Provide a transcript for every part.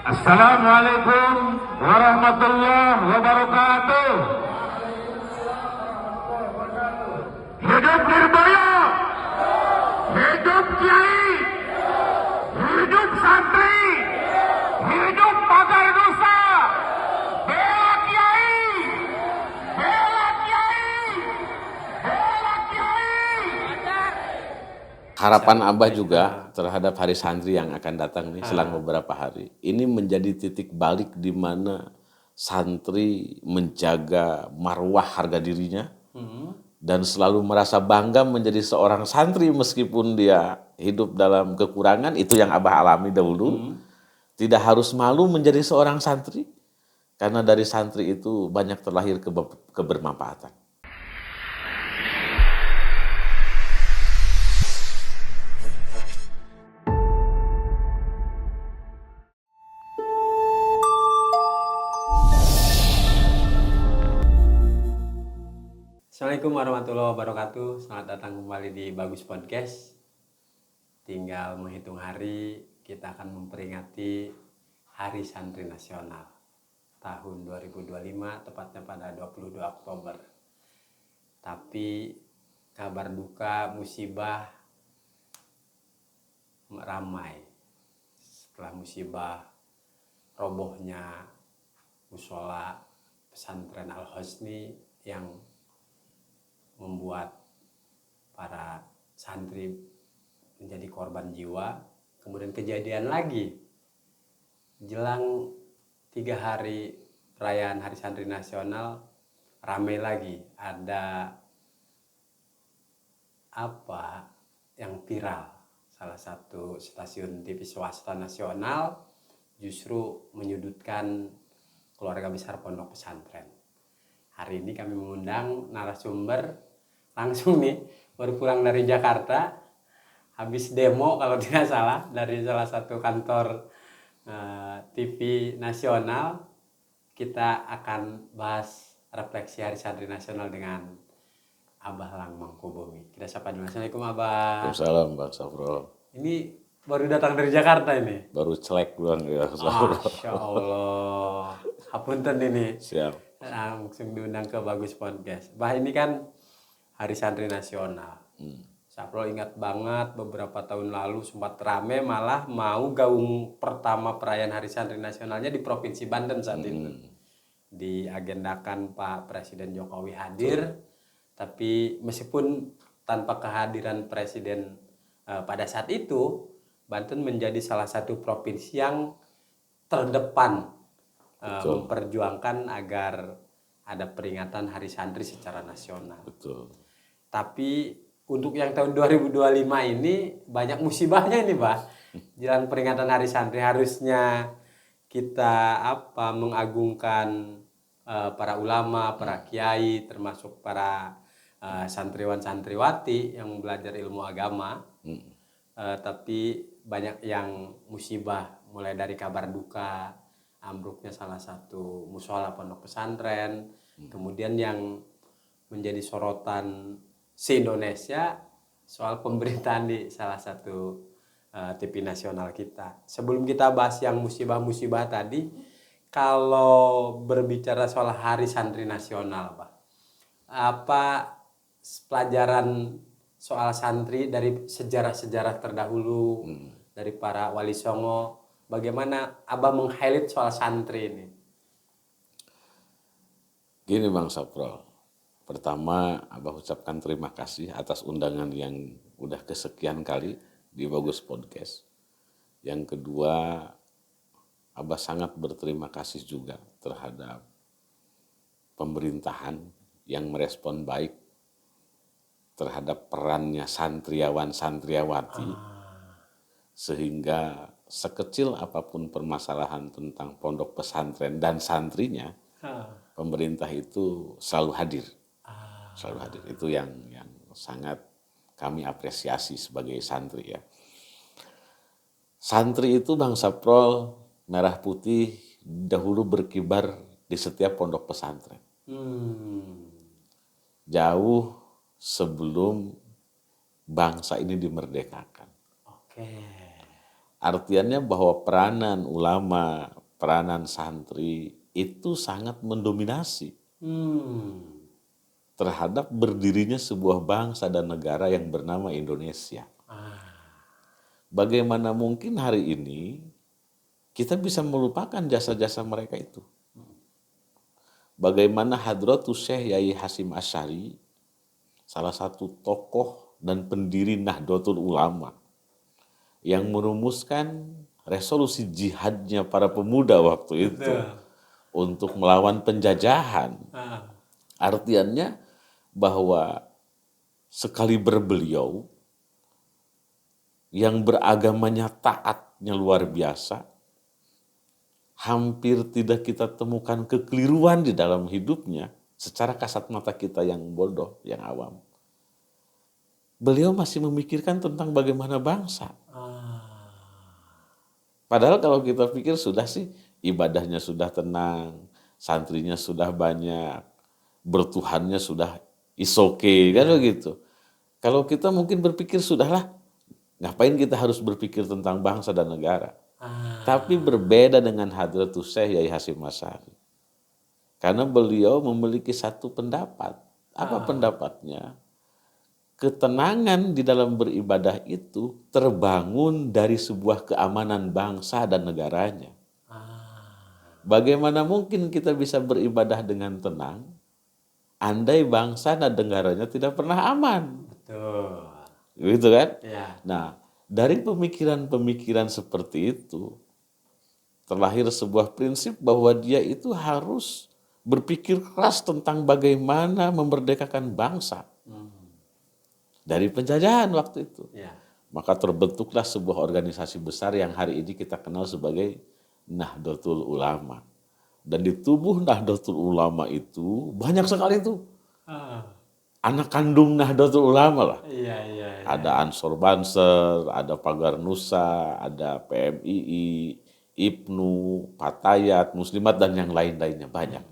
Assalamualaikum warahmatullahi wabarakatuh. Hidup Lirboyo, hidup Kiai, hidup santri, hidup pagar nusa, bela Kiai, bela Kiai, bela Kiai. Harapan Abah juga terhadap Hari Santri yang akan datang nih selang beberapa hari. Ini menjadi titik balik di mana santri menjaga marwah harga dirinya dan selalu merasa bangga menjadi seorang santri meskipun dia hidup dalam kekurangan. Itu yang Abah alami dahulu. Tidak harus malu menjadi seorang santri karena dari santri itu banyak terlahir kebermanfaatan. Assalamualaikum warahmatullahi wabarakatuh. Selamat datang kembali di Bagus Podcast. Tinggal menghitung hari, kita akan memperingati Hari Santri Nasional tahun 2025, tepatnya pada 22 Oktober. Tapi kabar duka, musibah ramai. Setelah musibah robohnya musola pesantren Al-Husni yang membuat para santri menjadi korban jiwa. Kemudian kejadian lagi jelang 3 hari perayaan Hari Santri Nasional, ramai lagi ada apa yang viral. Salah satu stasiun TV swasta nasional justru menyudutkan keluarga besar pondok pesantren. Hari ini kami mengundang narasumber langsung nih, baru pulang dari Jakarta, habis demo kalau tidak salah dari salah satu kantor TV nasional. Kita akan bahas refleksi Hari Santri Nasional dengan Abah Lang Mangkubumi. Kita sapa dulu. Assalamualaikum Abah. Waalaikumsalam Bang Safrul. Ini baru datang dari Jakarta ini. Baru celek doang ya. Masya Allah. Hapunten ini. Siap. Langsung diundang ke Bagus Podcast. Bah, ini kan Hari Santri Nasional. Saprol ingat banget beberapa tahun lalu sempat rame, malah mau gaung pertama perayaan Hari Santri Nasionalnya di Provinsi Banten saat itu. Diagendakan Pak Presiden Jokowi hadir, tapi meskipun tanpa kehadiran Presiden pada saat itu, Banten menjadi salah satu provinsi yang terdepan memperjuangkan agar ada peringatan Hari Santri secara nasional. Betul. Tapi untuk yang tahun 2025 ini banyak musibahnya ini, Pak. Jelang peringatan Hari Santri harusnya kita mengagungkan para ulama, para kiai, termasuk para santriwan-santriwati yang belajar ilmu agama. Tapi banyak yang musibah, mulai dari kabar duka ambruknya salah satu musola pondok pesantren, kemudian yang menjadi sorotan se-Indonesia soal pemberitaan di salah satu TV nasional kita. Sebelum kita bahas yang musibah-musibah tadi, kalau berbicara soal Hari Santri Nasional, Pak, apa pelajaran soal santri dari sejarah-sejarah terdahulu, dari para wali songo, bagaimana Abah meng-highlight soal santri ini? Gini Bang Saprol, pertama Abah ucapkan terima kasih atas undangan yang udah kesekian kali di Bagus Podcast. Yang kedua, Abah sangat berterima kasih juga terhadap pemerintahan yang merespon baik terhadap perannya santriawan-santriawati, sehingga sekecil apapun permasalahan tentang pondok pesantren dan santrinya, pemerintah itu selalu hadir. Selalu hadir. Itu yang sangat kami apresiasi sebagai santri ya. Santri itu Bang Saprol, merah putih dahulu berkibar di setiap pondok pesantren. Jauh sebelum bangsa ini dimerdekakan. Oke. Artiannya bahwa peranan ulama, peranan santri itu sangat mendominasi terhadap berdirinya sebuah bangsa dan negara yang bernama Indonesia. Bagaimana mungkin hari ini kita bisa melupakan jasa-jasa mereka itu? Bagaimana Hadratus Syekh Yai Hasyim Asy'ari, salah satu tokoh dan pendiri Nahdlatul Ulama, yang merumuskan resolusi jihadnya para pemuda waktu itu untuk melawan penjajahan. Artiannya bahwa sekali berbeliau yang beragamanya taatnya luar biasa, hampir tidak kita temukan kekeliruan di dalam hidupnya secara kasat mata kita yang bodoh, yang awam. Beliau masih memikirkan tentang bagaimana bangsa. Padahal kalau kita pikir sudah sih, ibadahnya sudah tenang, santrinya sudah banyak, bertuhannya sudah is okay, kan begitu. Kalau kita mungkin berpikir sudahlah, ngapain kita harus berpikir tentang bangsa dan negara. Tapi berbeda dengan Hadratus Syekh Yai Hasyim Asy'ari. Karena beliau memiliki satu pendapat. Apa pendapatnya? Ketenangan di dalam beribadah itu terbangun dari sebuah keamanan bangsa dan negaranya. Bagaimana mungkin kita bisa beribadah dengan tenang andai bangsa dan negaranya tidak pernah aman? Betul. Gitu kan? Ya. Nah, dari pemikiran-pemikiran seperti itu terlahir sebuah prinsip bahwa dia itu harus berpikir keras tentang bagaimana memerdekakan bangsa dari penjajahan waktu itu. Ya. Maka terbentuklah sebuah organisasi besar yang hari ini kita kenal sebagai Nahdlatul Ulama. Dan di tubuh Nahdlatul Ulama itu banyak sekali itu anak kandung Nahdlatul Ulama lah. Iya. Ada Ansor Banser, ada Pagar Nusa, ada PMII, IPNU, Fatayat, Muslimat, dan yang lain-lainnya banyak.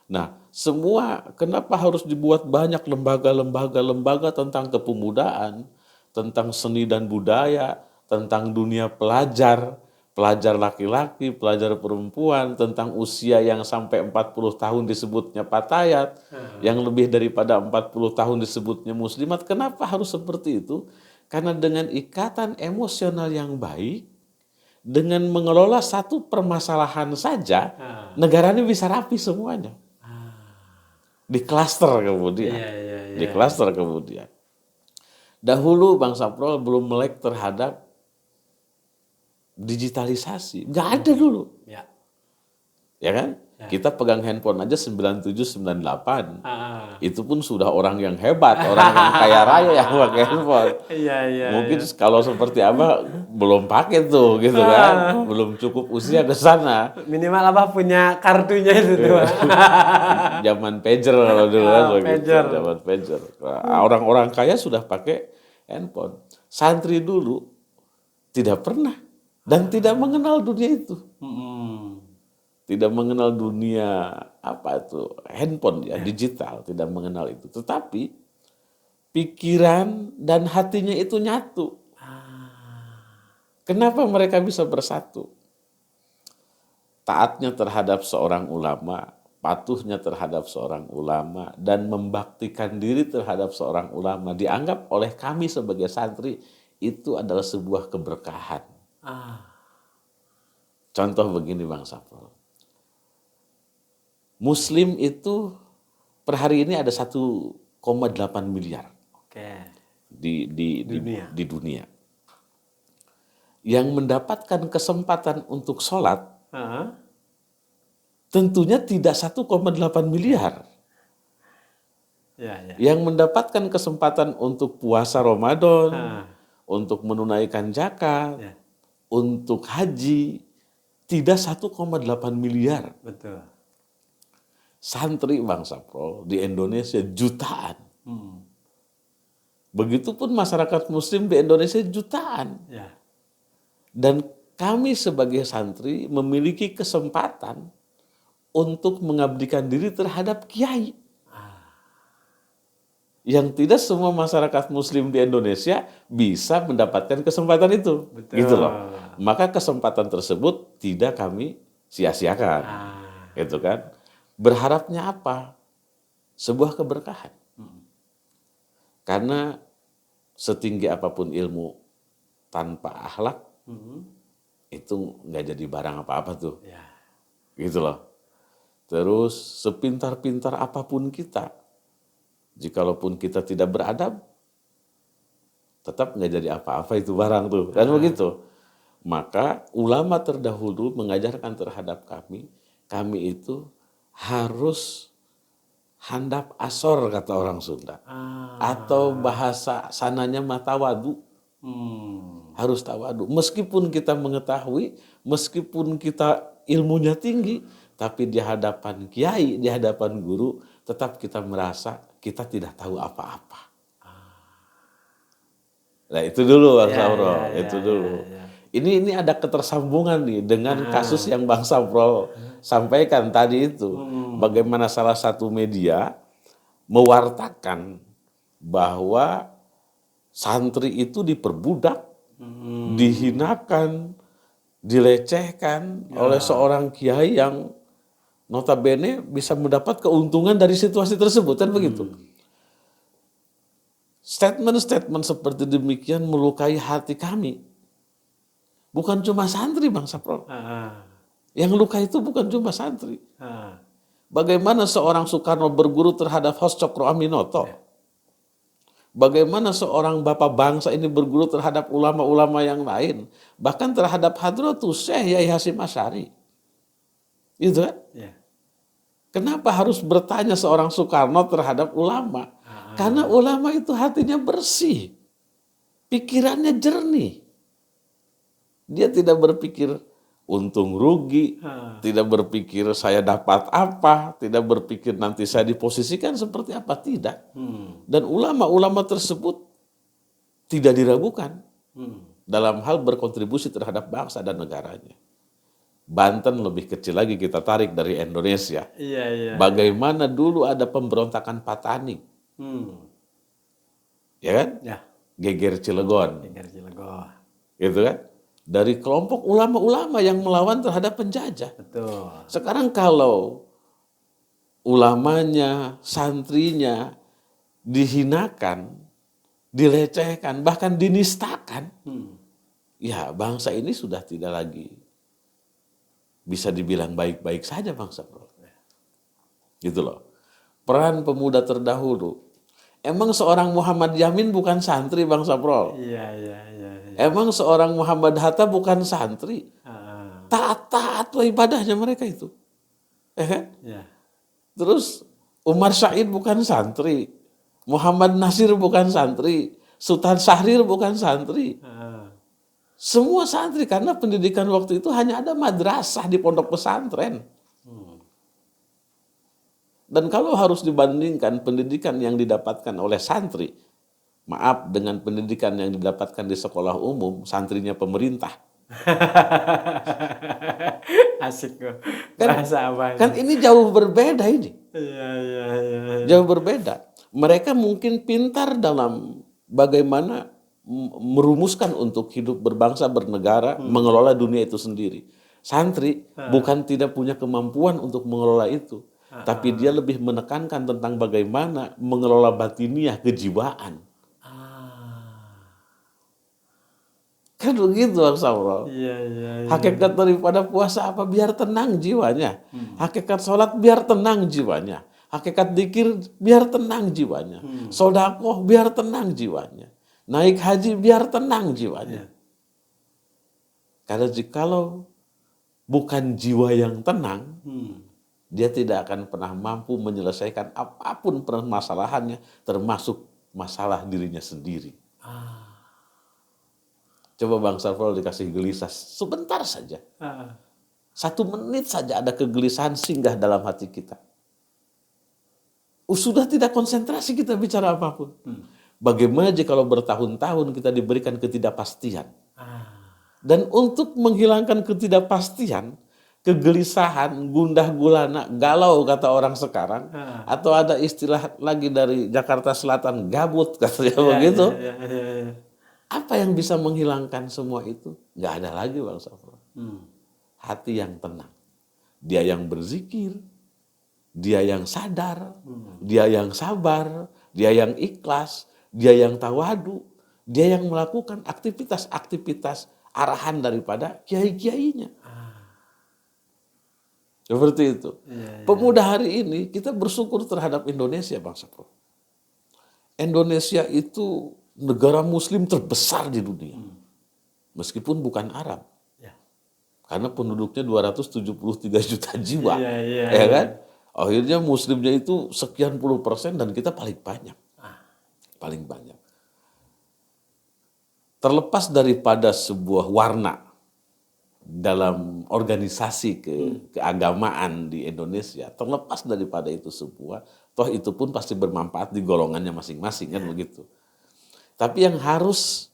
Nah, semua kenapa harus dibuat banyak lembaga tentang kepemudaan, tentang seni dan budaya, tentang dunia pelajar laki-laki, pelajar perempuan, tentang usia yang sampai 40 tahun disebutnya Fatayat, yang lebih daripada 40 tahun disebutnya Muslimat. Kenapa harus seperti itu? Karena dengan ikatan emosional yang baik, dengan mengelola satu permasalahan saja, negara ini bisa rapi semuanya. Di klaster kemudian. Iya. Di klaster kemudian. Dahulu Bang Saprol belum melek terhadap digitalisasi. Nggak ada dulu. Ya kan? Kita pegang handphone aja 97, 98. Itu pun sudah orang yang hebat, orang yang kaya raya yang pakai handphone. Iya. Mungkin kalau seperti apa belum pakai tuh gitu kan. Belum cukup usia ke sana. Minimal Abah punya kartunya itu tuh. Zaman pager kalau dulu kan begitu. Pager. Zaman pager. Nah, orang-orang kaya sudah pakai handphone. Santri dulu tidak pernah dan tidak mengenal dunia itu. Tidak mengenal dunia apa itu handphone ya, digital, tidak mengenal itu. Tetapi pikiran dan hatinya itu nyatu. Kenapa mereka bisa bersatu? Taatnya terhadap seorang ulama, patuhnya terhadap seorang ulama, dan membaktikan diri terhadap seorang ulama dianggap oleh kami sebagai santri itu adalah sebuah keberkahan. Contoh begini Bang Saprol. Muslim itu per hari ini ada 1,8 miliar di dunia. Yang mendapatkan kesempatan untuk sholat tentunya tidak 1,8 miliar. Yang mendapatkan kesempatan untuk puasa Ramadan, untuk menunaikan zakat, untuk haji, tidak 1,8 miliar. Betul. Santri Bang Saprol di Indonesia jutaan. Begitupun masyarakat muslim di Indonesia jutaan. Dan kami sebagai santri memiliki kesempatan untuk mengabdikan diri terhadap kiai. yang tidak semua masyarakat muslim di Indonesia bisa mendapatkan kesempatan itu. Betul. Gitu loh. Maka kesempatan tersebut tidak kami sia-siakan. Gitu kan. Berharapnya apa? Sebuah keberkahan. Karena setinggi apapun ilmu tanpa akhlak, itu nggak jadi barang apa-apa tuh. Ya. Gitu loh. Terus sepintar-pintar apapun kita, jikalaupun kita tidak beradab, tetap nggak jadi apa-apa itu barang tuh. Kan begitu. Maka ulama terdahulu mengajarkan terhadap kami itu harus handap asor kata orang Sunda. Atau bahasa sananya matawadu. Harus tawadu. Meskipun kita mengetahui, meskipun kita ilmunya tinggi, tapi di hadapan kiai, di hadapan guru, tetap kita merasa kita tidak tahu apa-apa. Nah itu dulu Bang Saprol, itu dulu. Ini ada ketersambungan nih dengan kasus yang Bang Saprol sampaikan tadi itu. Bagaimana salah satu media mewartakan bahwa santri itu diperbudak, dihinakan, dilecehkan oleh seorang kiai yang notabene bisa mendapat keuntungan dari situasi tersebut, kan begitu. Statement-statement seperti demikian melukai hati kami. Bukan cuma santri Bang Saprol. Yang luka itu bukan cuma santri. Bagaimana seorang Soekarno berguru terhadap Hos Cokro Aminoto. Bagaimana seorang bapak bangsa ini berguru terhadap ulama-ulama yang lain. Bahkan terhadap Hadratus Syekh Yai Hasyim Asy'ari. Gitu kan? Kenapa harus bertanya seorang Soekarno terhadap ulama? Karena ulama itu hatinya bersih. Pikirannya jernih. Dia tidak berpikir untung rugi. Tidak berpikir saya dapat apa. Tidak berpikir nanti saya diposisikan seperti apa. Tidak. Dan ulama-ulama tersebut tidak diragukan. Dalam hal berkontribusi terhadap bangsa dan negaranya. Banten lebih kecil lagi kita tarik dari Indonesia. Bagaimana dulu ada pemberontakan Patani. Ya kan? Geger Cilegon. Gitu kan? Dari kelompok ulama-ulama yang melawan terhadap penjajah. Betul. Sekarang kalau ulamanya, santrinya dihinakan, dilecehkan, bahkan dinistakan, ya bangsa ini sudah tidak lagi bisa dibilang baik-baik saja bangsa bro. Gitu loh. Peran pemuda terdahulu. Emang seorang Muhammad Yamin bukan santri Bang Saprol? Emang seorang Muhammad Hatta bukan santri? Taat-taat ibadahnya mereka itu. Terus Umar Said bukan santri. Muhammad Nasir bukan santri. Sultan Syahrir bukan santri. Semua santri karena pendidikan waktu itu hanya ada madrasah di pondok pesantren. Dan kalau harus dibandingkan pendidikan yang didapatkan oleh santri, maaf dengan pendidikan yang didapatkan di sekolah umum, santrinya pemerintah. Asik kok. Kan ini jauh berbeda ini. Jauh berbeda. Mereka mungkin pintar dalam bagaimana merumuskan untuk hidup berbangsa, bernegara, mengelola dunia itu sendiri. Santri bukan tidak punya kemampuan untuk mengelola itu. Tapi dia lebih menekankan tentang bagaimana mengelola batiniah, kejiwaan. Kan begitu Bang Saprol. Hakikat daripada puasa apa? Biar tenang jiwanya. Hakikat sholat biar tenang jiwanya. Hakikat dzikir biar tenang jiwanya. Sedekah biar tenang jiwanya. Naik haji biar tenang jiwanya. Karena jikalau bukan jiwa yang tenang, dia tidak akan pernah mampu menyelesaikan apapun permasalahannya, termasuk masalah dirinya sendiri. Coba Bang Saprol dikasih gelisah sebentar saja. 1 menit saja ada kegelisahan singgah dalam hati kita. Sudah tidak konsentrasi kita bicara apapun. Bagaimana jika kalau bertahun-tahun kita diberikan ketidakpastian? Dan untuk menghilangkan ketidakpastian, kegelisahan, gundah gulana, galau kata orang sekarang, atau ada istilah lagi dari Jakarta Selatan, gabut katanya begitu. Apa yang bisa menghilangkan semua itu? Nggak ada lagi Bang Safro. Hati yang tenang. Dia yang berzikir, dia yang sadar, dia yang sabar, dia yang ikhlas, dia yang tawadu, dia yang melakukan aktivitas-aktivitas arahan daripada kiai-kiainya. Seperti itu. Pemuda hari ini kita bersyukur terhadap Indonesia Bang Safro. Indonesia itu negara muslim terbesar di dunia. Meskipun bukan Arab. Karena penduduknya 273 juta jiwa. Ya kan? Akhirnya muslimnya itu sekian puluh% dan kita paling banyak. Paling banyak. Terlepas daripada sebuah warna dalam organisasi keagamaan di Indonesia, terlepas daripada itu semua, toh itu pun pasti bermanfaat di golongannya masing-masing kan begitu. Tapi yang harus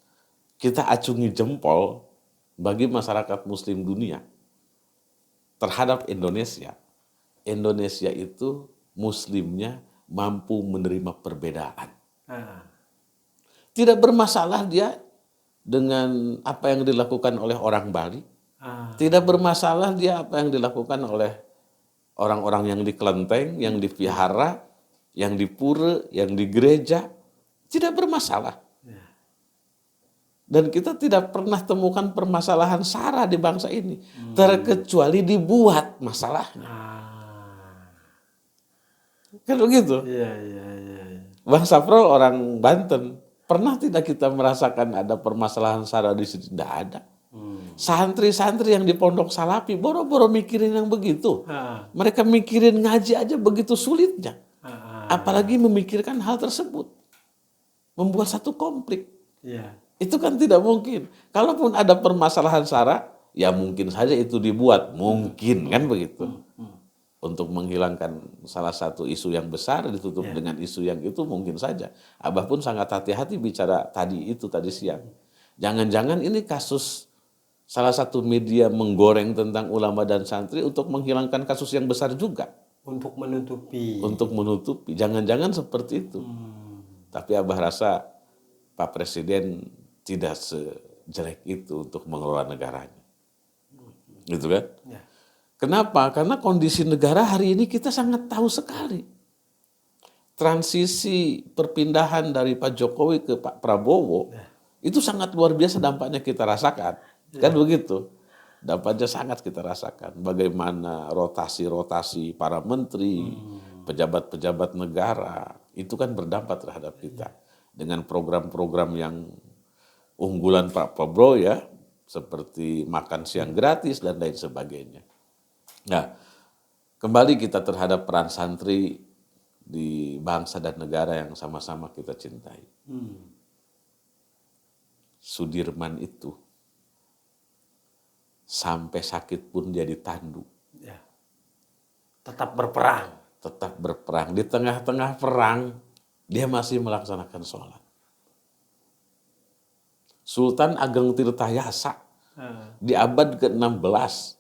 kita acungi jempol bagi masyarakat muslim dunia terhadap Indonesia, Indonesia itu muslimnya mampu menerima perbedaan. Tidak bermasalah dia dengan apa yang dilakukan oleh orang Bali. Tidak bermasalah dia apa yang dilakukan oleh orang-orang yang di kelenteng, yang di vihara, yang di pura, yang di gereja. Tidak bermasalah. Dan kita tidak pernah temukan permasalahan SARA di bangsa ini. Terkecuali dibuat masalahnya. Kan begitu? Bang Safro orang Banten. Pernah tidak kita merasakan ada permasalahan SARA di sini? Tidak ada. Santri-santri yang di pondok Salafi boro-boro mikirin yang begitu. Mereka mikirin ngaji aja begitu sulitnya. Apalagi memikirkan hal tersebut. Membuat satu konflik. Itu kan tidak mungkin. Kalaupun ada permasalahan SARA, ya mungkin saja itu dibuat. Mungkin kan begitu. Untuk menghilangkan salah satu isu yang besar ditutup dengan isu yang itu mungkin saja. Abah pun sangat hati-hati bicara tadi siang. Jangan-jangan ini kasus salah satu media menggoreng tentang ulama dan santri untuk menghilangkan kasus yang besar juga. Untuk menutupi. Untuk menutupi. Jangan-jangan seperti itu. Tapi Abah rasa Pak Presiden tidak sejelek itu untuk mengelola negaranya. Gitu kan? Kenapa? Karena kondisi negara hari ini kita sangat tahu sekali. Transisi perpindahan dari Pak Jokowi ke Pak Prabowo itu sangat luar biasa dampaknya kita rasakan. Kan begitu? Dampaknya sangat kita rasakan. Bagaimana rotasi-rotasi para menteri, pejabat-pejabat negara, itu kan berdampak terhadap kita. Dengan program-program yang unggulan Pak Prabowo ya, seperti makan siang gratis dan lain sebagainya. Nah, kembali kita terhadap peran santri di bangsa dan negara yang sama-sama kita cintai. Sudirman itu sampai sakit pun dia ditandu. Tetap berperang. Tetap berperang. Di tengah-tengah perang, dia masih melaksanakan sholat. Sultan Ageng Tirtayasa di abad ke-16,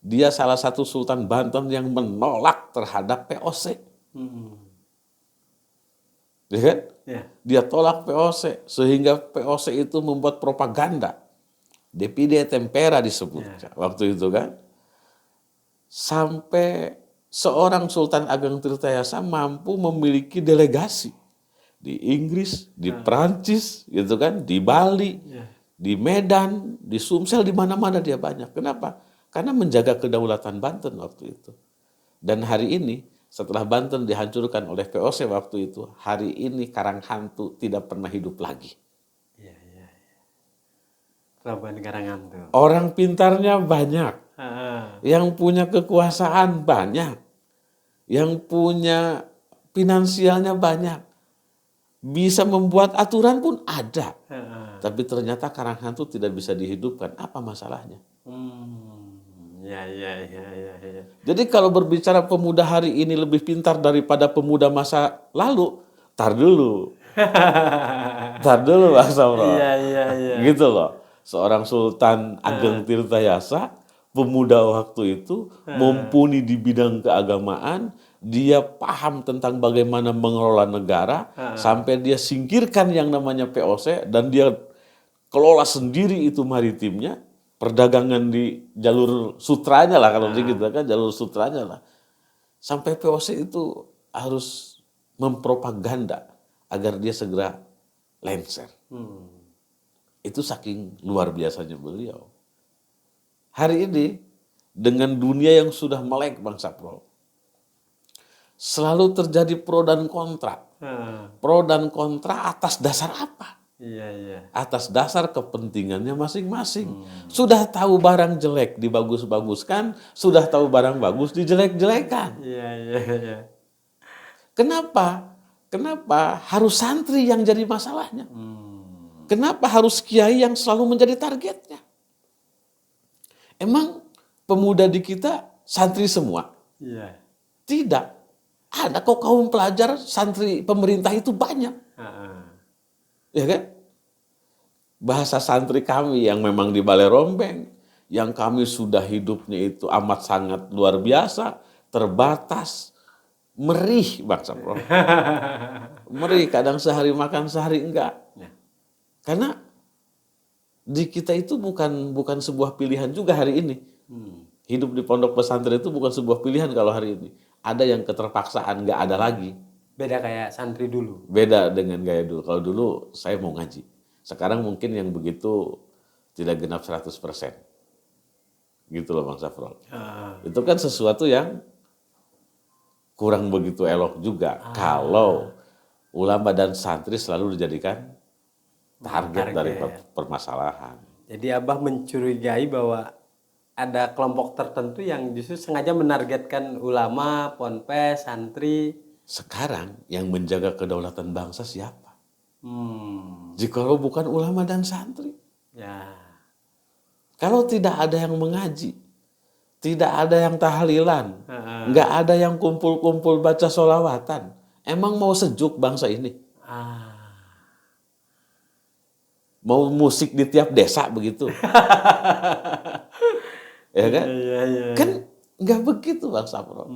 dia salah satu Sultan Banten yang menolak terhadap POC. Ya kan? Dia tolak POC, sehingga POC itu membuat propaganda. Depide tempera disebut waktu itu kan. Sampai seorang Sultan Ageng Tirtayasa mampu memiliki delegasi di Inggris, di Perancis, gitu kan, di Bali, di Medan, di Sumsel, di mana-mana dia banyak. Kenapa? Karena menjaga kedaulatan Banten waktu itu. Dan hari ini, setelah Banten dihancurkan oleh VOC waktu itu, hari ini Karanghantu tidak pernah hidup lagi. Karanghantu. Orang pintarnya banyak. Yang punya kekuasaan banyak. Yang punya finansialnya banyak. Bisa membuat aturan pun ada. Tapi ternyata Karanghantu tidak bisa dihidupkan. Apa masalahnya? Jadi kalau berbicara pemuda hari ini lebih pintar daripada pemuda masa lalu, tar dulu Bang Samro. Gitu loh. Seorang Sultan Ageng Tirtayasa pemuda waktu itu, mumpuni di bidang keagamaan, dia paham tentang bagaimana mengelola negara, sampai dia singkirkan yang namanya POC, dan dia kelola sendiri itu maritimnya, perdagangan di jalur sutranya lah, kalau di kita kan jalur sutranya lah. Sampai POC itu harus mempropaganda agar dia segera lengser. Itu saking luar biasanya beliau. Hari ini dengan dunia yang sudah melek Bang Sapro, selalu terjadi pro dan kontra. Pro dan kontra atas dasar apa? Iya. Atas dasar kepentingannya masing-masing. Sudah tahu barang jelek dibagus-baguskan, sudah tahu barang bagus dijelek-jelekan. Iya. Kenapa? Kenapa harus santri yang jadi masalahnya? Kenapa harus kiai yang selalu menjadi targetnya? Emang pemuda di kita santri semua? Iya. Tidak. Ada kok kaum pelajar santri pemerintah itu banyak. Ya kan? Bahasa santri kami yang memang di Balai Rombeng, yang kami sudah hidupnya itu amat sangat luar biasa, terbatas, merih Bang Sapro. Merih, kadang sehari makan, sehari enggak. Karena di kita itu bukan sebuah pilihan juga hari ini. Hidup di pondok pesantren itu bukan sebuah pilihan kalau hari ini. Ada yang keterpaksaan, enggak ada lagi. Beda kayak santri dulu. Beda dengan gaya dulu. Kalau dulu saya mau ngaji. Sekarang mungkin yang begitu tidak genap 100%. Gitu loh Bang Safrol. Itu kan sesuatu yang kurang begitu elok juga. Kalau ulama dan santri selalu dijadikan target dari permasalahan. Jadi Abah mencurigai bahwa ada kelompok tertentu yang justru sengaja menargetkan ulama, ponpes, santri. Sekarang yang menjaga kedaulatan bangsa siapa? Jikalau bukan ulama dan santri. Ya. Kalau tidak ada yang mengaji, tidak ada yang tahlilan, nggak ada yang kumpul-kumpul baca sholawatan, emang mau sejuk bangsa ini? Mau musik di tiap desa begitu? Ya kan? Kan nggak begitu Bang Sapro.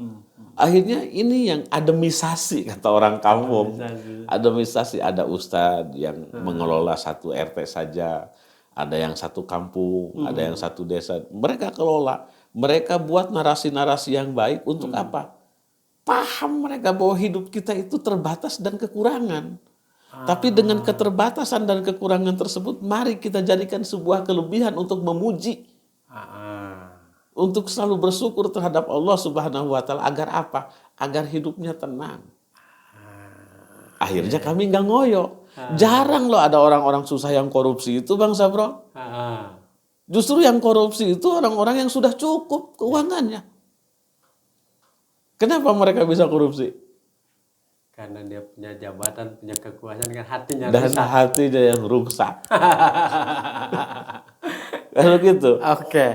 Akhirnya ini yang ademisasi kata orang kampung. Ademisasi, ada ustadz yang mengelola satu RT saja, ada yang satu kampung, ada yang satu desa. Mereka kelola, mereka buat narasi-narasi yang baik untuk apa? Paham mereka bahwa hidup kita itu terbatas dan kekurangan. Tapi dengan keterbatasan dan kekurangan tersebut, mari kita jadikan sebuah kelebihan untuk memuji. Untuk selalu bersyukur terhadap Allah Subhanahu wa Ta'ala. Agar apa? Agar hidupnya tenang. Akhirnya kami nggak ngoyo. Jarang loh ada orang-orang susah yang korupsi itu Bang Sabro. Justru yang korupsi itu orang-orang yang sudah cukup keuangannya. Kenapa mereka bisa korupsi? Karena dia punya jabatan, punya kekuasaan, kan hatinya dan rusak. Hatinya yang rusak. Kalau gitu. Oke.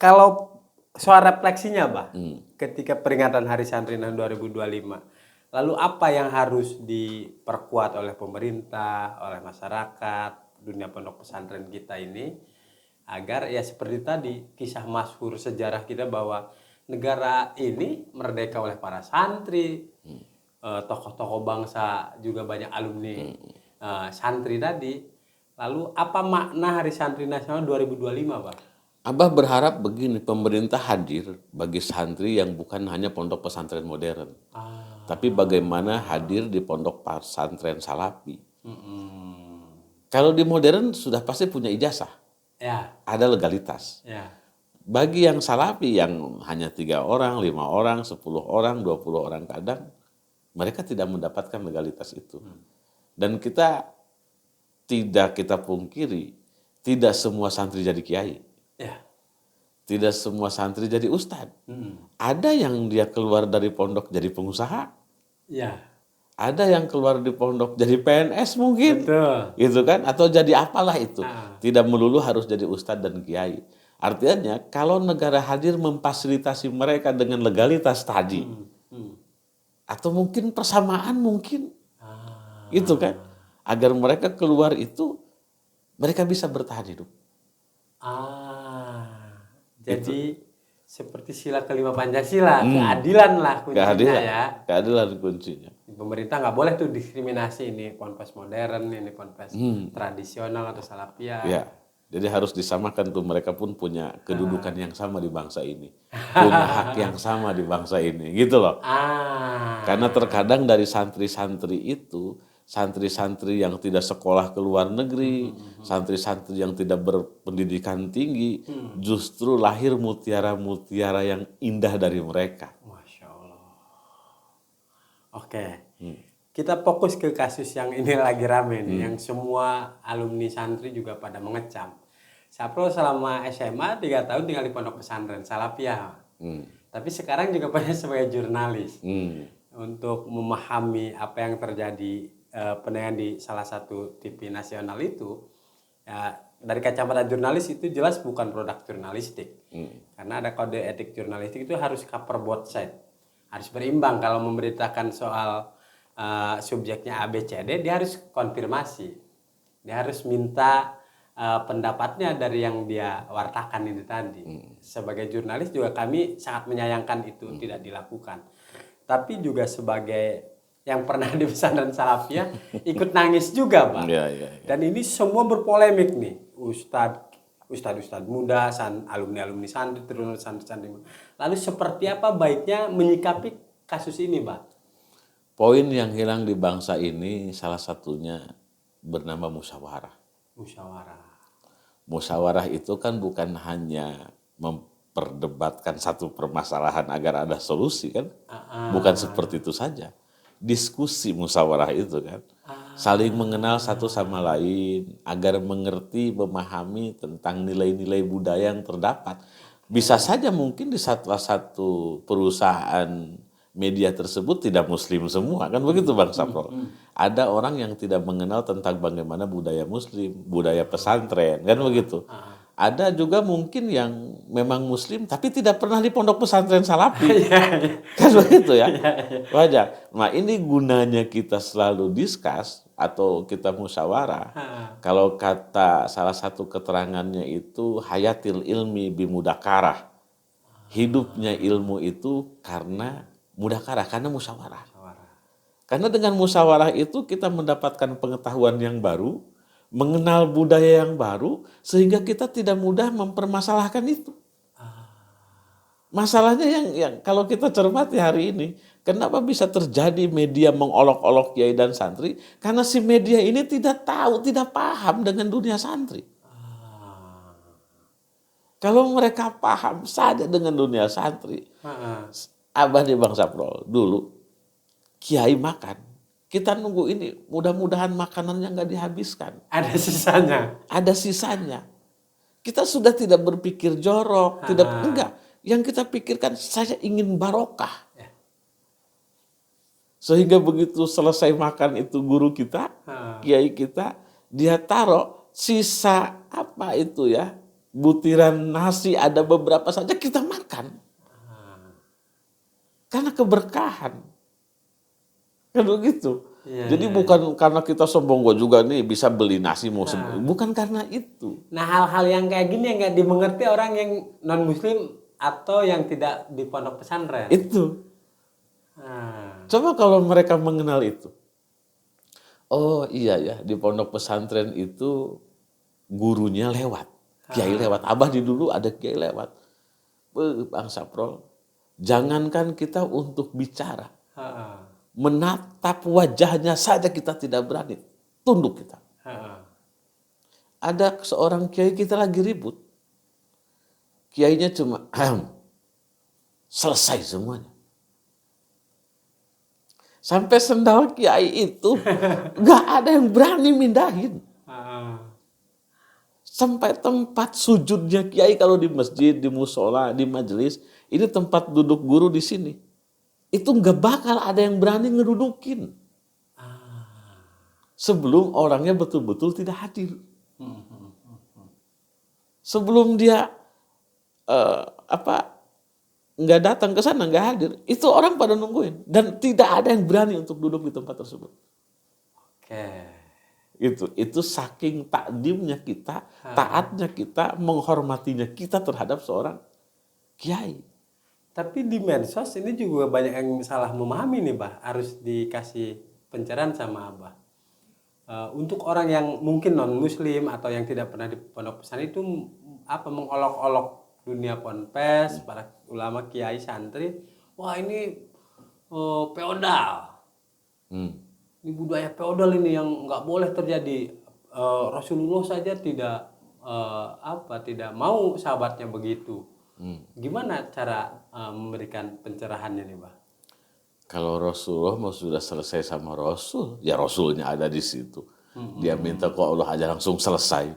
Kalau soal refleksinya, Bah, ketika peringatan Hari Santri tahun 2025, lalu apa yang harus diperkuat oleh pemerintah, oleh masyarakat, dunia pondok pesantren kita ini, agar ya seperti tadi, kisah masyhur sejarah kita bahwa negara ini merdeka oleh para santri, tokoh-tokoh bangsa juga banyak alumni santri tadi. Lalu apa makna Hari Santri Nasional 2025, Pak? Abah berharap begini, pemerintah hadir bagi santri yang bukan hanya pondok pesantren modern, tapi bagaimana hadir di pondok pesantren salafi. Kalau di modern sudah pasti punya ijazah, ada legalitas. Bagi yang salafi yang hanya 3 orang, 5 orang, 10 orang, 20 orang kadang, mereka tidak mendapatkan legalitas itu. Dan kita tidak kita pungkiri, tidak semua santri jadi kiai. Tidak semua santri jadi ustadz. Ada yang dia keluar dari pondok jadi pengusaha. Ada yang keluar di pondok jadi PNS mungkin. Betul. Gitu kan? Atau jadi apalah itu. Tidak melulu harus jadi ustadz dan kiai. Artinya kalau negara hadir memfasilitasi mereka dengan legalitas tadi. Atau mungkin persamaan mungkin. Gitu kan? Agar mereka keluar itu mereka bisa bertahan hidup. Jadi seperti sila kelima Pancasila, keadilan lah kuncinya ya. Keadilan kuncinya. Pemerintah nggak boleh tuh diskriminasi, ini ponpes modern, ini ponpes tradisional atau salafiyah. Ya, jadi harus disamakan tuh, mereka pun punya kedudukan yang sama di bangsa ini, punya hak yang sama di bangsa ini, gitu loh. Karena terkadang dari santri-santri itu, santri-santri yang tidak sekolah ke luar negeri, santri-santri yang tidak berpendidikan tinggi, justru lahir mutiara-mutiara yang indah dari mereka. Masya Allah. Oke. Kita fokus ke kasus yang ini lagi rame nih, yang semua alumni santri juga pada mengecam. Sapro selama SMA 3 tahun tinggal di pondok pesantren Salafiyah. Tapi sekarang juga banyak sebagai jurnalis. Untuk memahami apa yang terjadi penayangan di salah satu TV nasional itu, ya, dari kacamata jurnalis itu jelas bukan produk jurnalistik. Karena ada kode etik jurnalistik, itu harus cover both side. Harus berimbang. Kalau memberitakan soal subjeknya ABCD, dia harus konfirmasi, dia harus minta pendapatnya dari yang dia wartakan itu tadi. Sebagai jurnalis juga kami sangat menyayangkan itu tidak dilakukan. Tapi juga sebagai yang pernah di pesantren Salafiyah ikut nangis juga, Pak. Dan ini semua berpolemik nih, Ustadz muda, alumni santri, terus santri. Lalu seperti apa baiknya menyikapi kasus ini, Pak? Poin yang hilang di bangsa ini salah satunya bernama musyawarah. Musyawarah itu kan bukan hanya memperdebatkan satu permasalahan agar ada solusi kan. Bukan seperti itu saja. Diskusi musyawarah itu kan. Saling mengenal satu sama lain agar mengerti, memahami tentang nilai-nilai budaya yang terdapat. Bisa saja mungkin di salah satu perusahaan media tersebut tidak muslim semua, kan begitu Bang Sapro. Ada orang yang tidak mengenal tentang bagaimana budaya muslim, budaya pesantren, kan begitu. Ada juga mungkin yang memang muslim tapi tidak pernah di pondok pesantren Salafi. Kan begitu ya. Wajar. Nah, ini gunanya kita selalu diskus atau kita musyawarah. Kalau kata salah satu keterangannya itu hayatil ilmi bimudakarah. Hidupnya ilmu itu karena mudakarah, karena musyawarah. Karena dengan musyawarah itu kita mendapatkan pengetahuan yang baru, mengenal budaya yang baru, sehingga kita tidak mudah mempermasalahkan itu. Masalahnya yang kalau kita cermati hari ini, kenapa bisa terjadi media mengolok-olok kiai dan santri? Karena si media ini tidak tahu, tidak paham dengan dunia santri. Kalau mereka paham saja dengan dunia santri, Abah di Bang Sapro, dulu kiai makan, kita nunggu ini, mudah-mudahan makanannya nggak dihabiskan. Ada sisanya. Ada sisanya. Kita sudah tidak berpikir jorok, enggak. Yang kita pikirkan, saya ingin barokah. Sehingga begitu selesai makan itu guru kita, kiai kita, dia taruh sisa apa itu ya, butiran nasi ada beberapa saja kita makan. Karena keberkahan. Kan begitu. Jadi bukan karena kita sombong, gue juga nih bisa beli nasi mau bukan karena itu. Nah, hal-hal yang kayak gini yang nggak dimengerti orang yang non muslim atau yang tidak di pondok pesantren. Itu. Coba kalau mereka mengenal itu. Oh iya ya, di pondok pesantren itu gurunya lewat. Kiai lewat. Abah di dulu ada kiai lewat. Bang Sapro, jangankan kita untuk bicara, menatap wajahnya saja kita tidak berani, tunduk kita. Ada seorang kiai kita lagi ribut, kiainya cuma selesai semuanya. Sampai sendal kiai itu gak ada yang berani mindahin. Sampai tempat sujudnya kiai kalau di masjid, di musola, di majelis, ini tempat duduk guru di sini. Itu nggak bakal ada yang berani ngedudukin. Sebelum orangnya betul-betul tidak hadir. Sebelum dia nggak datang ke sana, nggak hadir, itu orang pada nungguin dan tidak ada yang berani untuk duduk di tempat tersebut. Itu saking takdimnya kita, taatnya kita, menghormatinya kita terhadap seorang kiai. Tapi di medsos ini juga banyak yang salah memahami nih, Bah. Harus dikasih pencerahan sama Abah. Untuk orang yang mungkin non-muslim atau yang tidak pernah di pondok pesantren itu mengolok-olok dunia ponpes, para ulama, kiai, santri. Wah, ini feodal. Ini budaya feodal ini yang nggak boleh terjadi. Rasulullah saja tidak mau sahabatnya begitu. Gimana cara memberikan pencerahannya nih, Bah? Kalau Rasulullah mau sudah selesai sama Rasul, ya Rasulnya ada di situ. Dia minta ke Allah aja langsung selesai.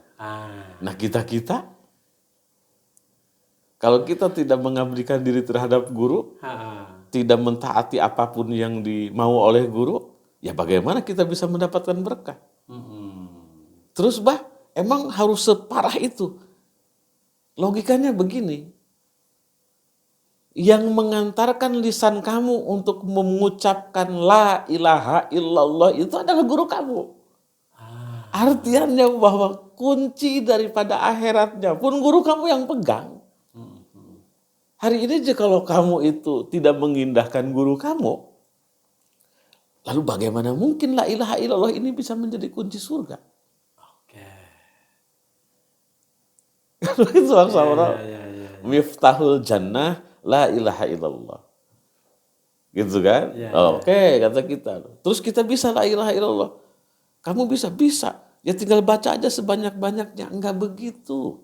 Nah kita kalau kita tidak mengabdikan diri terhadap guru, tidak mentaati apapun yang dimau oleh guru, ya bagaimana kita bisa mendapatkan berkah? Terus Bah, emang harus separah itu? Logikanya begini. Yang mengantarkan lisan kamu untuk mengucapkan la ilaha illallah itu adalah guru kamu. Artiannya bahwa kunci daripada akhiratnya pun guru kamu yang pegang. Hari ini aja kalau kamu itu tidak mengindahkan guru kamu, lalu bagaimana mungkin la ilaha illallah ini bisa menjadi kunci surga? Itu Miftahul jannah la ilaha illallah. Gitu kan? Oke, kata kita. Terus kita bisa la ilaha illallah. Kamu bisa? Bisa. Ya tinggal baca aja sebanyak-banyaknya. Enggak begitu.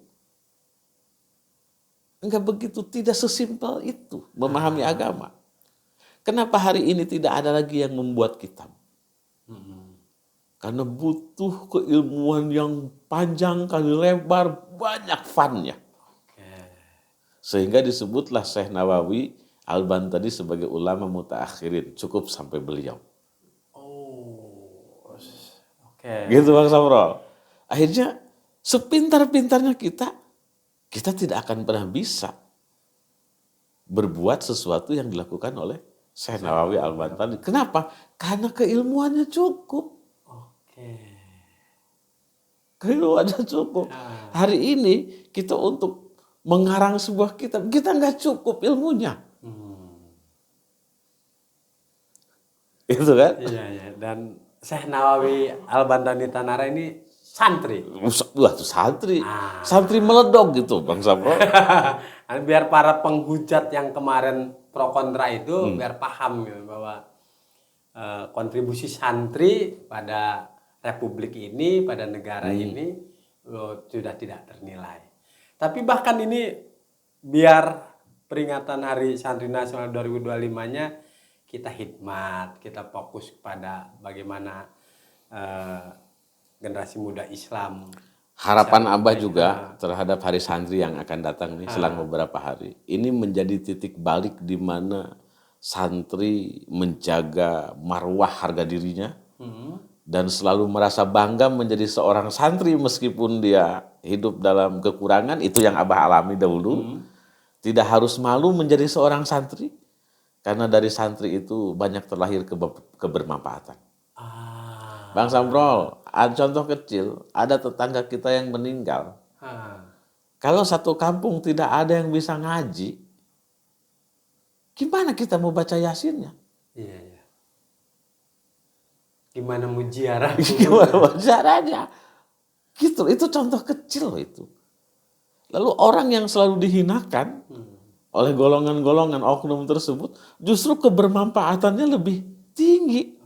Enggak begitu. Tidak sesimpel itu memahami agama. Kenapa hari ini tidak ada lagi yang membuat kitab? Karena butuh keilmuan yang panjang kali lebar, banyak funnya. Sehingga disebutlah Syekh Nawawi Al-Bantani sebagai ulama mutaakhirin. Cukup sampai beliau. Gitu Bang Samrol. Akhirnya sepintar-pintarnya kita tidak akan pernah bisa berbuat sesuatu yang dilakukan oleh Syekh Nawawi Al-Bantani. Kenapa? Karena keilmuannya cukup. Keilmuannya cukup. Hari ini kita untuk mengarang sebuah kitab, kita nggak cukup ilmunya. Itu kan? Iya. Dan Syekh Nawawi Al-Bantani Tanara ini santri. Wah, itu santri. Santri meledok gitu, Bang Samro. Biar para penghujat yang kemarin pro kontra itu biar paham gitu, bahwa kontribusi santri pada republik ini, pada negara ini sudah tidak ternilai. Tapi bahkan ini biar peringatan Hari Santri Nasional 2025-nya kita hikmat, kita fokus kepada bagaimana generasi muda Islam. Harapan Abah juga terhadap Hari Santri yang akan datang nih selang beberapa hari. Ini menjadi titik balik di mana santri menjaga marwah harga dirinya dan selalu merasa bangga menjadi seorang santri meskipun dia hidup dalam kekurangan. Itu yang Abah alami dahulu. Tidak harus malu menjadi seorang santri karena dari santri itu banyak terlahir kebermanfaatan. Bang Samrol, contoh kecil, ada tetangga kita yang meninggal. Kalau satu kampung tidak ada yang bisa ngaji, gimana kita mau baca Yasinnya? Iya. Gimana mau ziarah? Gimana mau ziarahnya? Gitu, itu contoh kecil itu. Lalu orang yang selalu dihinakan oleh golongan-golongan oknum tersebut, justru kebermanfaatannya lebih tinggi.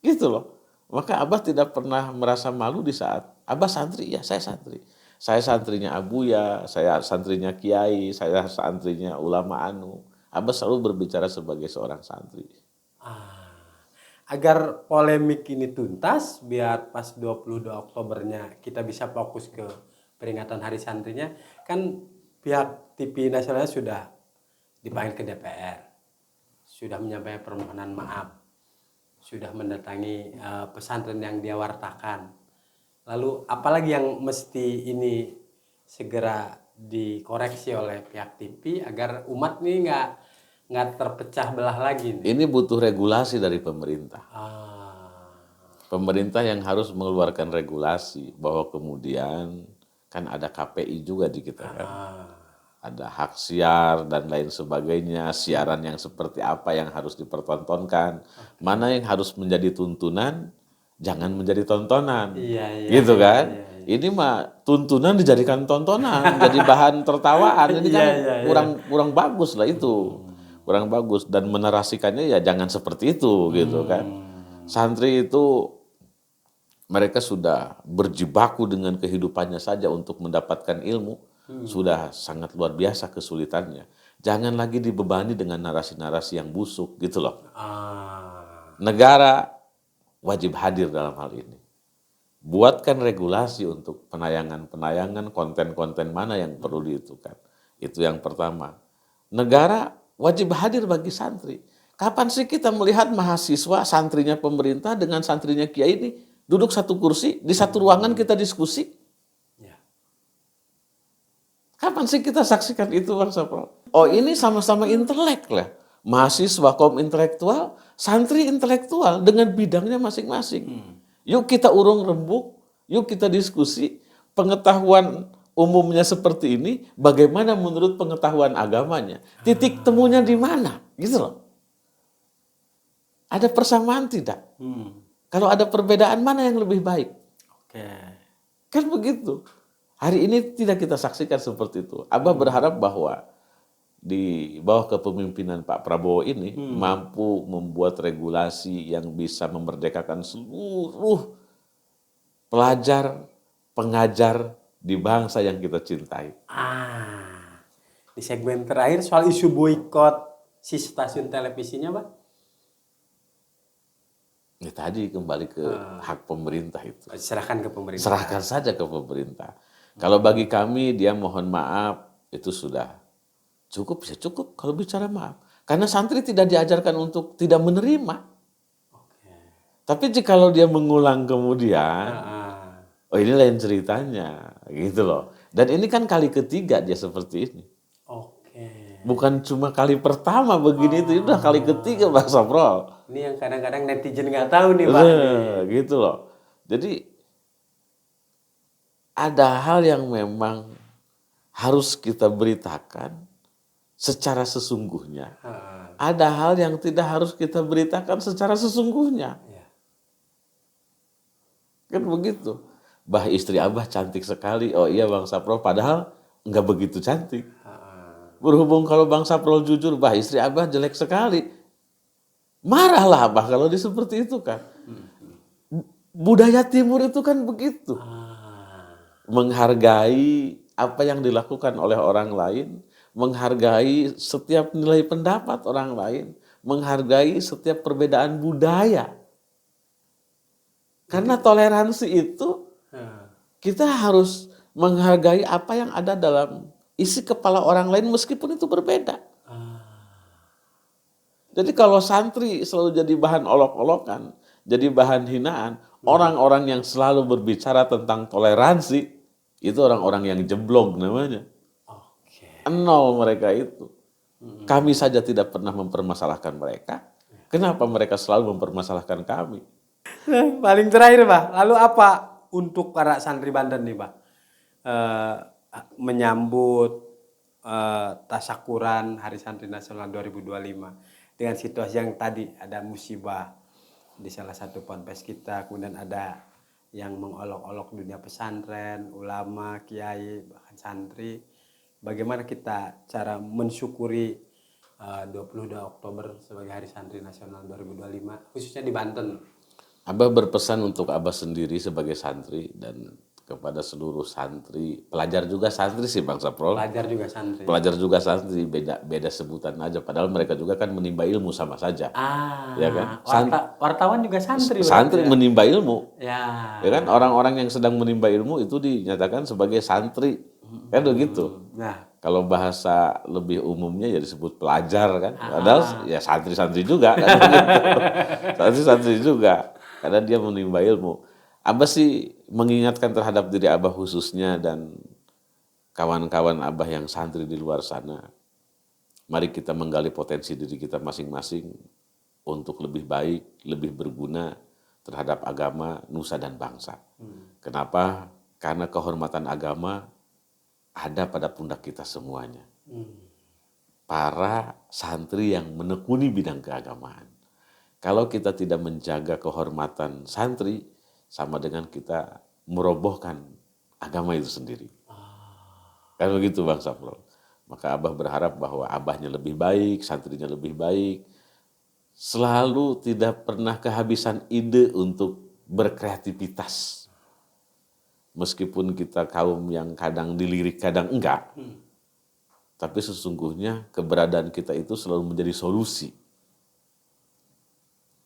Gitu loh. Maka Abah tidak pernah merasa malu di saat Abah santri, ya saya santri. Saya santrinya Abuya, saya santrinya Kiai, saya santrinya ulama anu. Abah selalu berbicara sebagai seorang santri. Agar polemik ini tuntas, biar pas 22 Oktobernya kita bisa fokus ke peringatan Hari Santrinya, kan pihak TV nasionalnya sudah dipanggil ke DPR, sudah menyampaikan permohonan maaf, sudah mendatangi pesantren yang dia wartakan. Lalu apalagi yang mesti ini segera dikoreksi oleh pihak TV agar umat nih nggak terpecah belah lagi nih. Ini butuh regulasi dari pemerintah. Pemerintah yang harus mengeluarkan regulasi bahwa kemudian kan ada KPI juga di kita kan. ada hak siar dan lain sebagainya, siaran yang seperti apa yang harus dipertontonkan, mana yang harus menjadi tuntunan, jangan menjadi tontonan, gitu kan? Iya. Ini mah tuntunan dijadikan tontonan, jadi bahan tertawaan, ini kan kurang bagus lah itu, kurang bagus dan menarasikannya ya jangan seperti itu, gitu kan? Santri itu mereka sudah berjibaku dengan kehidupannya saja untuk mendapatkan ilmu, sudah sangat luar biasa kesulitannya. Jangan lagi dibebani dengan narasi-narasi yang busuk gitu loh. Negara wajib hadir dalam hal ini. Buatkan regulasi untuk penayangan-penayangan konten-konten mana yang perlu diitukan. Itu yang pertama. Negara wajib hadir bagi santri. Kapan sih kita melihat mahasiswa, santrinya pemerintah dengan santrinya kiai ini duduk satu kursi, di satu ruangan kita diskusi? Kapan sih kita saksikan itu, Bang Sapro? Oh, ini sama-sama intelek lah. Mahasiswa kaum intelektual, santri intelektual dengan bidangnya masing-masing. Yuk kita urung rembuk, yuk kita diskusi. Pengetahuan umumnya seperti ini, bagaimana menurut pengetahuan agamanya? Titik temunya di mana? Gitu loh. Ada persamaan tidak? Kalau ada perbedaan, mana yang lebih baik? Kan begitu. Hari ini tidak kita saksikan seperti itu. Abah berharap bahwa di bawah kepemimpinan Pak Prabowo ini mampu membuat regulasi yang bisa memerdekakan seluruh pelajar, pengajar di bangsa yang kita cintai. Di segmen terakhir soal isu boikot si stasiun televisinya, Pak. Ini tadi kembali ke hak pemerintah itu. Serahkan ke pemerintah. Serahkan saja ke pemerintah. Kalau bagi kami dia mohon maaf itu sudah cukup, ya cukup kalau bicara maaf. Karena santri tidak diajarkan untuk tidak menerima. Tapi jikalau dia mengulang kemudian, oh ini lain ceritanya, gitu loh. Dan ini kan kali ketiga dia seperti ini. Bukan cuma kali pertama begini itu udah kali ketiga, Bang Sapro. Ini yang kadang-kadang netizen nggak tahu nih, Pak. Gitu loh. Jadi ada hal yang memang harus kita beritakan secara sesungguhnya. Ada hal yang tidak harus kita beritakan secara sesungguhnya. Kan begitu. Bah, istri Abah cantik sekali. Oh iya Bang Sapro, padahal nggak begitu cantik. Berhubung kalau Bang Sapro jujur, bah istri Abah jelek sekali. Marahlah Abah kalau dia seperti itu kan. Budaya timur itu kan begitu. Menghargai apa yang dilakukan oleh orang lain, menghargai setiap nilai pendapat orang lain, menghargai setiap perbedaan budaya. Karena toleransi itu kita harus menghargai apa yang ada dalam isi kepala orang lain meskipun itu berbeda. Jadi kalau santri selalu jadi bahan olok-olokan, jadi bahan hinaan, orang-orang yang selalu berbicara tentang toleransi, itu orang-orang yang jeblok namanya. Nol mereka itu. Kami saja tidak pernah mempermasalahkan mereka. Kenapa mereka selalu mempermasalahkan kami? Paling terakhir, Pak. Lalu apa untuk para santri Banten nih, Pak? Menyambut tasyakuran Hari Santri Nasional 2025 dengan situasi yang tadi ada musibah di salah satu ponpes kita, kemudian ada yang mengolok-olok dunia pesantren, ulama, kiai, bahkan santri. Bagaimana kita cara mensyukuri 22 Oktober sebagai Hari Santri Nasional 2025 khususnya di Banten? Abah berpesan untuk Abah sendiri sebagai santri dan kepada seluruh santri, pelajar juga santri sih Bang Sapro. Pelajar juga santri. Pelajar juga santri, beda sebutan aja. Padahal mereka juga kan menimba ilmu sama saja. Ya kan? Wartawan juga santri. Santri ya? Menimba ilmu. Ya kan? Orang-orang yang sedang menimba ilmu itu dinyatakan sebagai santri. Kan begitu. Nah, kalau bahasa lebih umumnya ya disebut pelajar kan. Padahal ya santri-santri juga kan. Santri-santri juga. Karena dia menimba ilmu. Abah sih mengingatkan terhadap diri Abah khususnya dan kawan-kawan Abah yang santri di luar sana. Mari kita menggali potensi diri kita masing-masing untuk lebih baik, lebih berguna terhadap agama, nusa dan bangsa. Kenapa? Karena kehormatan agama ada pada pundak kita semuanya. para santri yang menekuni bidang keagamaan. Kalau kita tidak menjaga kehormatan santri, sama dengan kita merobohkan agama itu sendiri. Kan begitu Bang Safro. Maka Abah berharap bahwa abahnya lebih baik, santrinya lebih baik. Selalu tidak pernah kehabisan ide untuk berkreativitas. Meskipun kita kaum yang kadang dilirik, kadang enggak. Tapi sesungguhnya keberadaan kita itu selalu menjadi solusi.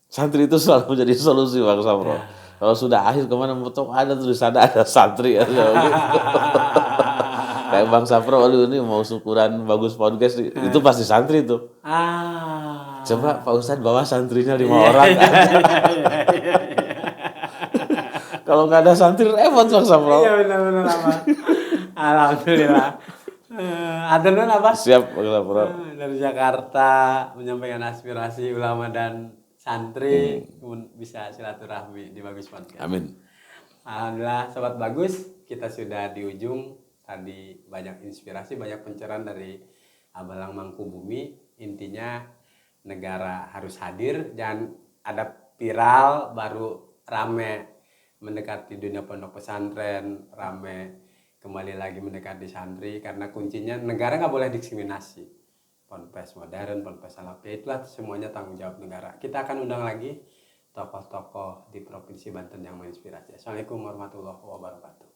Santri itu selalu menjadi solusi Bang Safro. Kalau sudah akhir kemana foto ada tulisannya ada santri. Kayak Bang Safro, ini mau syukuran bagus podcast, itu pasti santri itu. Coba Pak Ustadz bawa santrinya 5 orang. Kalau nggak ada santri repot Bang Safro. Iya benar-benar apa. Alhamdulillah. Ada apa? Siap Bang Safro. Dari Jakarta menyampaikan aspirasi ulama dan santri, bisa silaturahmi di Bagus Podcast. Amin. Alhamdulillah Sobat Bagus, kita sudah di ujung. Tadi banyak inspirasi, banyak pencerahan dari Abalang Mangkubumi. Intinya negara harus hadir, jangan ada viral baru rame mendekati dunia pondok pesantren, rame kembali lagi mendekati santri, karena kuncinya negara nggak boleh diskriminasi. Ponpes modern, ponpes salafi, itulah semuanya tanggung jawab negara. Kita akan undang lagi tokoh-tokoh di Provinsi Banten yang menginspirasi. Assalamualaikum warahmatullahi wabarakatuh.